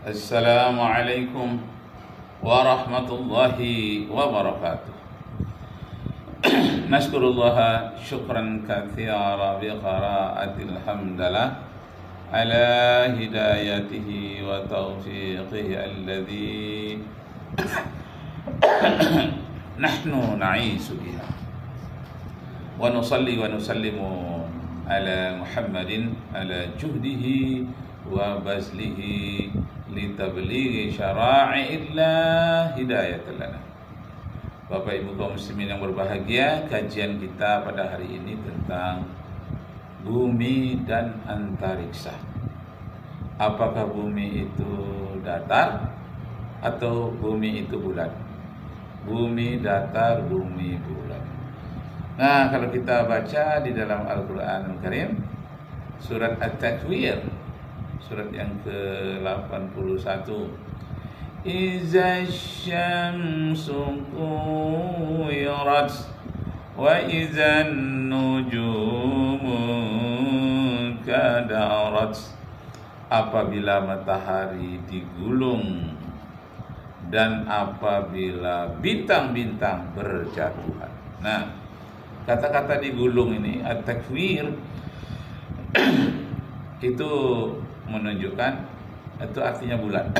Assalamualaikum warahmatullahi wabarakatuh. Nashkurullah syukran katsira bi qiraatil hamdalah ala hidayatihi wa taufiqihi alladhi nahnu na'isu biha wa nusalli wa nusallimu ala Muhammadin ala juhdihi wa bazlihi litablighi syara'illah hidayatan lana. Bapak Ibu kaum muslimin yang berbahagia, kajian kita pada hari ini tentang bumi dan antariksa. Apakah bumi itu datar atau bumi itu bulat? Bumi datar, bumi bulat. Nah, kalau kita baca di dalam Al-Qur'anul Karim surat At-Takwir, surat yang ke-81, Iza syamsu kuwirat wa iza nujumu kadarat. Apabila matahari digulung dan apabila bintang-bintang berjatuhan. Nah, kata-kata digulung ini at-takwir itu menunjukkan, itu artinya bulat.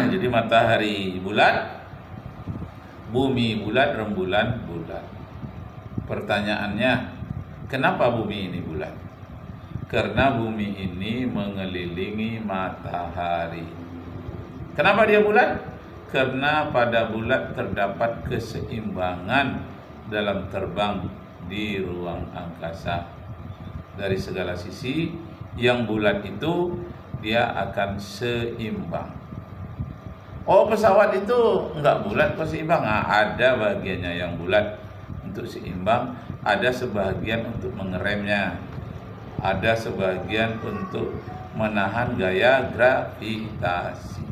Jadi matahari bulat, bumi bulat, rembulan bulat. Pertanyaannya, kenapa bumi ini bulat? Karena bumi ini mengelilingi matahari. Kenapa dia bulat? Karena pada bulat terdapat keseimbangan dalam terbang di ruang angkasa. Dari segala sisi, yang bulat itu dia akan seimbang. Oh, pesawat itu enggak bulat kok seimbang? Nah, ada bagiannya yang bulat untuk seimbang, ada sebagian untuk mengeremnya, ada sebagian untuk menahan gaya gravitasi.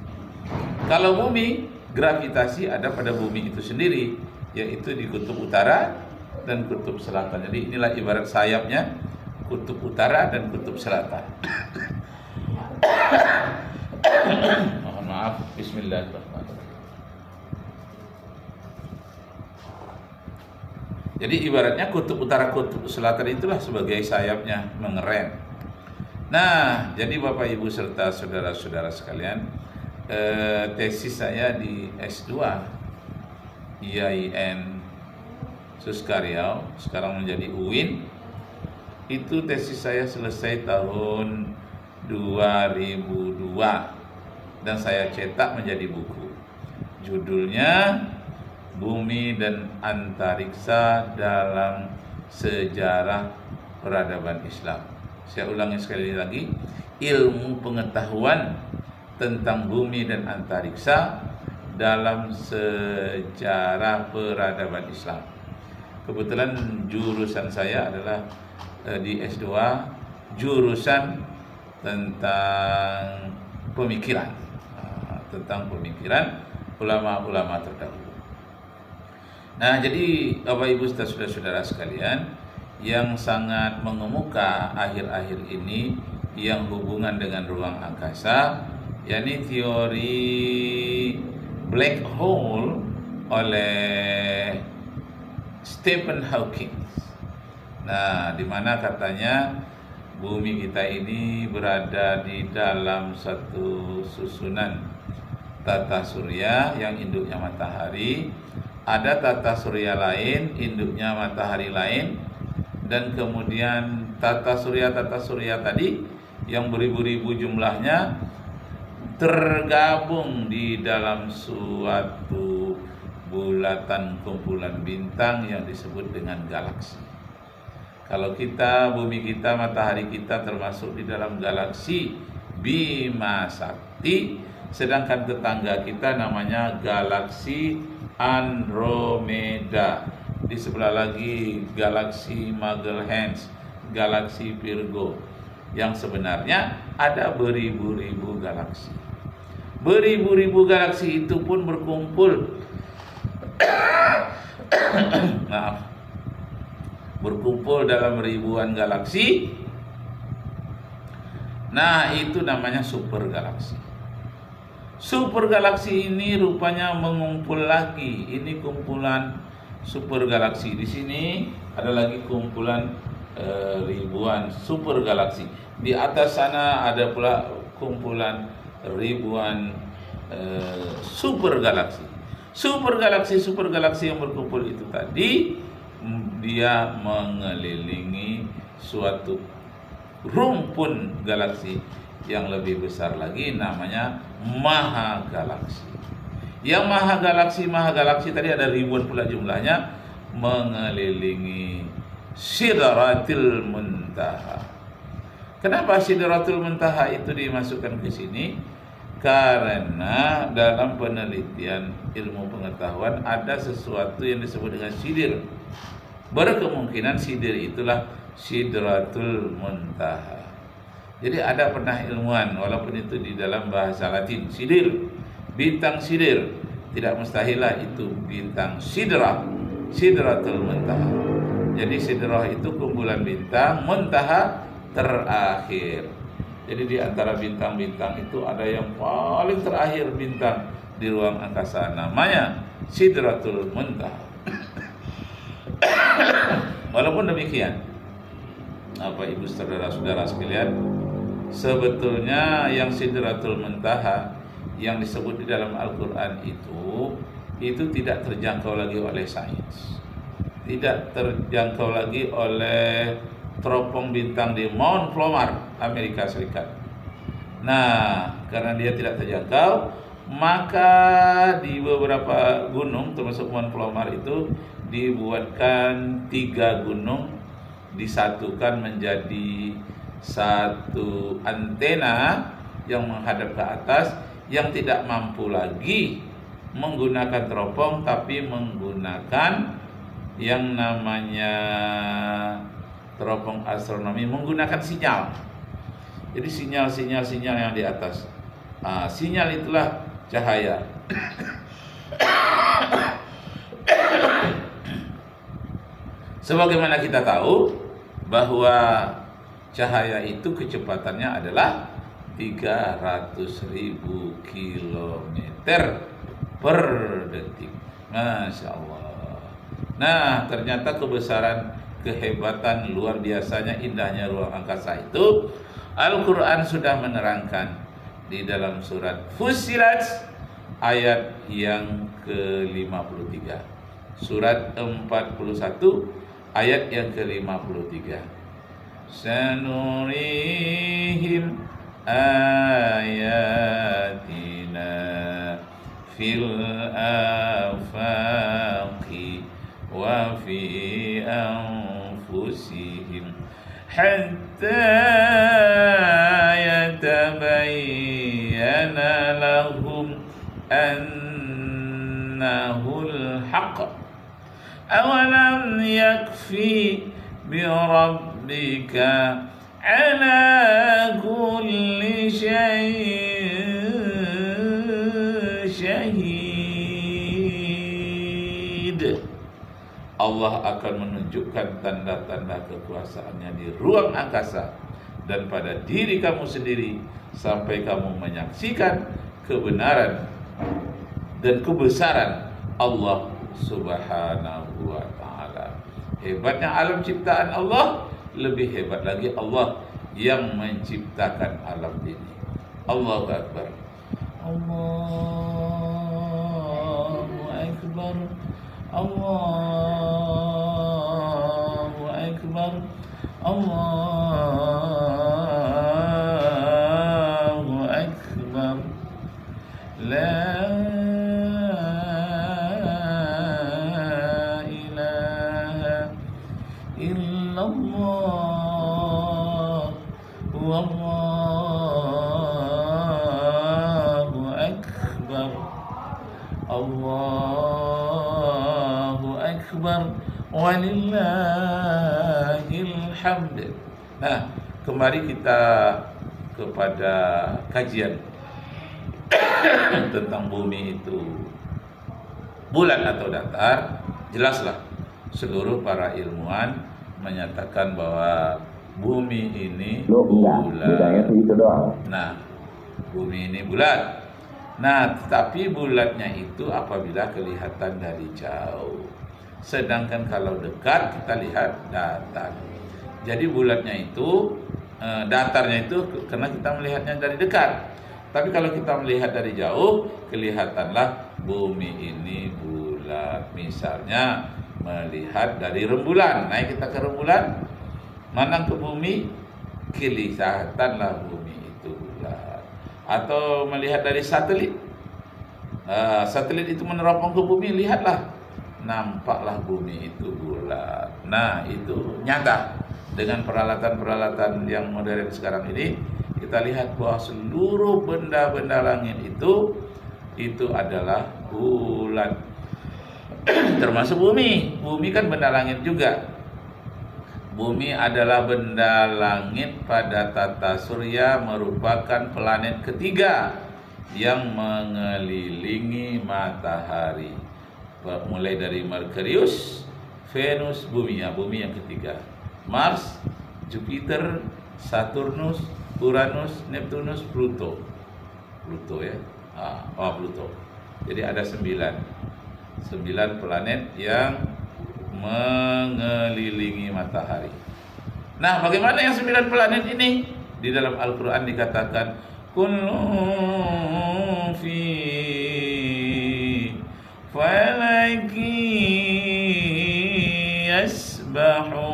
Kalau bumi, gravitasi ada pada bumi itu sendiri, yaitu di kutub utara dan kutub selatan. Jadi inilah ibarat sayapnya, kutub utara dan kutub selatan. Mohon maaf. Bismillahirrahmanirrahim. Jadi ibaratnya kutub utara, kutub selatan itulah sebagai sayapnya mengerem. Nah, jadi Bapak Ibu serta saudara-saudara sekalian, tesis saya di S2 IAIN Suskaryau, sekarang menjadi UIN. Itu tesis saya selesai tahun 2002 dan saya cetak menjadi buku. Judulnya Bumi dan Antariksa dalam Sejarah Peradaban Islam. Saya ulangi sekali lagi, ilmu pengetahuan tentang bumi dan antariksa dalam sejarah peradaban Islam. Kebetulan jurusan saya adalah di S2 jurusan tentang pemikiran, ulama-ulama terdahulu. Nah, jadi Bapak Ibu saudara-saudara sekalian, yang sangat mengemuka akhir-akhir ini yang hubungan dengan ruang angkasa, yakni teori black hole oleh Stephen Hawking. Nah, di mana katanya bumi kita ini berada di dalam satu susunan tata surya yang induknya matahari. Ada tata surya lain, induknya matahari lain, dan kemudian tata surya tadi yang beribu-ribu jumlahnya tergabung di dalam suatu bulatan kumpulan bintang yang disebut dengan galaksi. Kalau kita, bumi kita, matahari kita termasuk di dalam galaksi Bima Sakti, sedangkan tetangga kita namanya galaksi Andromeda. Di sebelah lagi galaksi Magellan, galaksi Virgo. Yang sebenarnya ada beribu-ribu galaksi. Beribu-ribu galaksi itu pun berkumpul berkumpul dalam ribuan galaksi Nah, itu namanya super galaksi. Super galaksi ini rupanya mengumpul lagi. Ini kumpulan super galaksi. Di sini ada lagi kumpulan ribuan super galaksi. Di atas sana ada pula kumpulan ribuan super galaksi. Super galaksi yang berkumpul itu tadi, dia mengelilingi suatu rumpun galaksi yang lebih besar lagi, namanya maha galaksi. Yang maha galaksi tadi ada ribuan pula jumlahnya, mengelilingi Sidratil Muntaha. Kenapa Sidratul Muntaha itu dimasukkan ke sini? Karena dalam penelitian ilmu pengetahuan ada sesuatu yang disebut dengan sidir. Berkemungkinan sidir itulah Sidratul Muntaha. Jadi ada pernah ilmuwan, walaupun itu di dalam bahasa Latin, sidir, bintang sidir. Tidak mustahillah itu bintang sidrah, Sidratul Muntaha. Jadi sidrah itu kumpulan bintang, muntaha terakhir. Jadi di antara bintang-bintang itu ada yang paling terakhir bintang di ruang angkasa, namanya Sidratul Muntaha. Walaupun demikian, Ibu saudara-saudara sekalian, sebetulnya yang Sidratul Muntaha yang disebut di dalam Al-Quran itu tidak terjangkau lagi oleh sains, tidak terjangkau lagi oleh teropong bintang di Mount Palomar, Amerika Serikat. Nah, karena dia tidak terjangkau, maka di beberapa gunung termasuk Mount Palomar itu dibuatkan 3 gunung, disatukan menjadi satu antena yang menghadap ke atas, yang tidak mampu lagi menggunakan teropong, tapi menggunakan yang namanya teropong astronomi, menggunakan sinyal. Jadi sinyal yang di atas, sinyal itulah cahaya. Sebagaimana kita tahu bahwa cahaya itu kecepatannya adalah 300.000 kilometer per detik. Masya Allah. Nah, ternyata kehebatan luar biasanya indahnya ruang angkasa itu Al-Quran sudah menerangkan di dalam surat Fussilat ayat yang ke-53, surat 41 ayat yang ke-53. Sanurihim ayatina fil afaqi wa fi anfusihim hatta yatabayyana lahum annahul haqq awalam yakfi birabbika ala kulli syai'in syahid. Allah akan menunjukkan tanda-tanda kekuasaannya di ruang angkasa dan pada diri kamu sendiri sampai kamu menyaksikan kebenaran dan kebesaran Allah Subhanahu wa ta'ala. Hebatnya alam ciptaan Allah, lebih hebat lagi Allah yang menciptakan alam ini. Allahu Akbar. Allahu Akbar. Allahu Akbar. Allahu Akbar. La ilaha illallah. Wallahu Akbar. Allahu Akbar. Walillahil hamd. Nah, kembali kita kepada kajian tentang bumi itu bulat atau datar. Jelaslah seluruh para ilmuwan menyatakan bahwa bumi ini Loh, enggak, bedanya bulat. itu doang. Nah, bumi ini bulat. Nah, tapi bulatnya itu apabila kelihatan dari jauh. Sedangkan kalau dekat kita lihat datar. Jadi bulatnya itu, datarnya itu karena kita melihatnya dari dekat. Tapi kalau kita melihat dari jauh, kelihatanlah bumi ini bulat. Misalnya melihat dari rembulan, naik kita ke rembulan, mandang ke bumi, kelihatanlah bumi itu bulat. Atau melihat dari satelit, satelit itu meneropong ke bumi, lihatlah, nampaklah bumi itu bulat. Nah, itu nyata. Dengan peralatan-peralatan yang modern sekarang ini, kita lihat bahwa seluruh benda-benda langit itu adalah bulat. Termasuk bumi. Bumi kan benda langit juga. Bumi adalah benda langit pada tata surya, merupakan planet ketiga yang mengelilingi matahari. Mulai dari Merkurius, Venus, bumi, ya, bumi yang ketiga. Mars, Jupiter, Saturnus, Uranus, Neptunus, Pluto. Pluto ya. Pluto. Jadi ada 9 planet yang mengelilingi matahari. Nah, bagaimana yang 9 planet ini? Di dalam Al-Quran dikatakan kullu fi falaki yasbahun.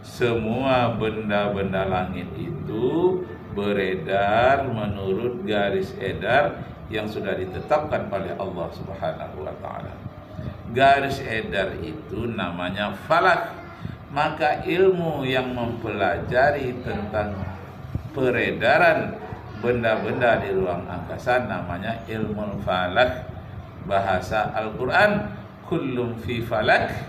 Semua benda-benda langit itu beredar menurut garis edar yang sudah ditetapkan oleh Allah Subhanahu wa taala. Garis edar itu namanya falak. Maka ilmu yang mempelajari tentang peredaran benda-benda di ruang angkasa namanya ilmu falak. Bahasa Al-Quran, kullum fi falak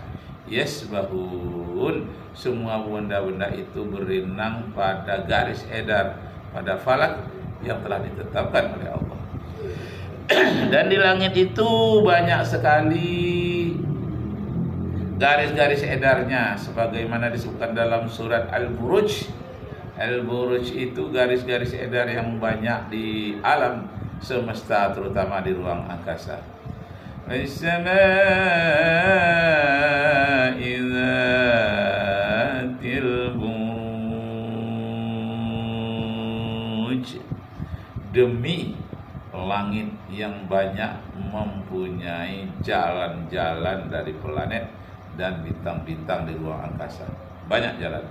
yasbahun. Semua benda-benda itu berenang pada garis edar, pada falak yang telah ditetapkan oleh Allah. Dan di langit itu banyak sekali garis-garis edarnya, sebagaimana disebutkan dalam surat Al-Buruj. Al-Buruj itu garis-garis edar yang banyak di alam semesta, terutama di ruang angkasa. As-samaa'i dzatil buruj. Demi langit yang banyak mempunyai jalan-jalan dari planet dan bintang-bintang di ruang angkasa. Banyak jalan.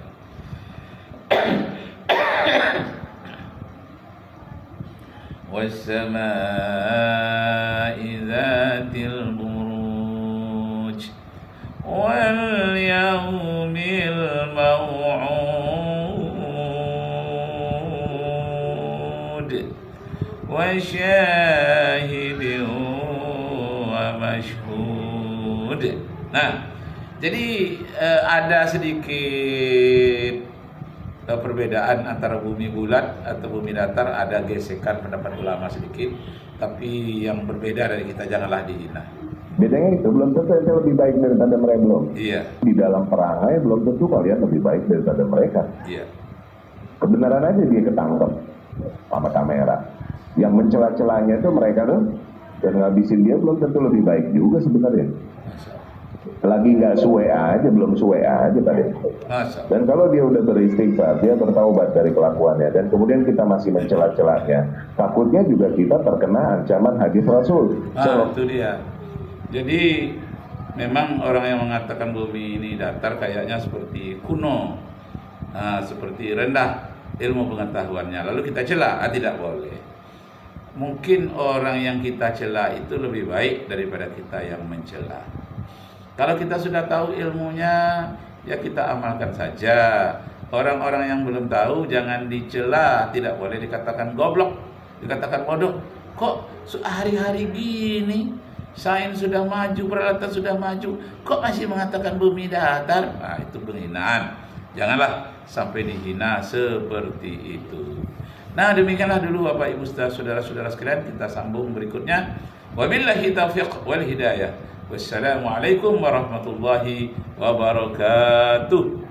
Was-samaa'i dzatil buruj wal yawmil maw'ud wa syahidin wa mashhud. Nah, jadi ada sedikit perbedaan antara bumi bulat atau bumi datar, ada gesekan pendapat ulama sedikit, tapi yang berbeda dari kita janganlah dihina. Bedanya itu belum tentu ente lebih baik daripada mereka, belum. Iya. Di dalam perangai belum tentu kalian lebih baik daripada mereka. Iya. Kebenaran aja dia ketangkep sama kamera. Yang mencela-celanya itu mereka tuh, dan ngabisin dia belum tentu lebih baik juga sebenarnya. Lagi nggak suwe aja, belum suwe aja tadi. Dan kalau dia udah beristighfar, dia bertaubat dari kelakuannya, dan kemudian kita masih mencela-celanya, takutnya juga kita terkena ancaman hadis Rasul. Itu dia. Jadi memang orang yang mengatakan bumi ini datar kayaknya seperti kuno, seperti rendah ilmu pengetahuannya. Lalu kita cela, tidak boleh. Mungkin orang yang kita cela itu lebih baik daripada kita yang mencela. Kalau kita sudah tahu ilmunya, ya kita amalkan saja. Orang-orang yang belum tahu jangan dicela, tidak boleh dikatakan goblok, dikatakan bodoh. Kok hari-hari gini, sains sudah maju, peralatan sudah maju, kok masih mengatakan bumi datar? Nah, itu penghinaan. Janganlah sampai dihina seperti itu. Nah, demikianlah dulu Bapak Ibu saudara-saudara sekalian, kita sambung berikutnya. Wabillahi taufiq wal hidayah. Wassalamualaikum warahmatullahi wabarakatuh.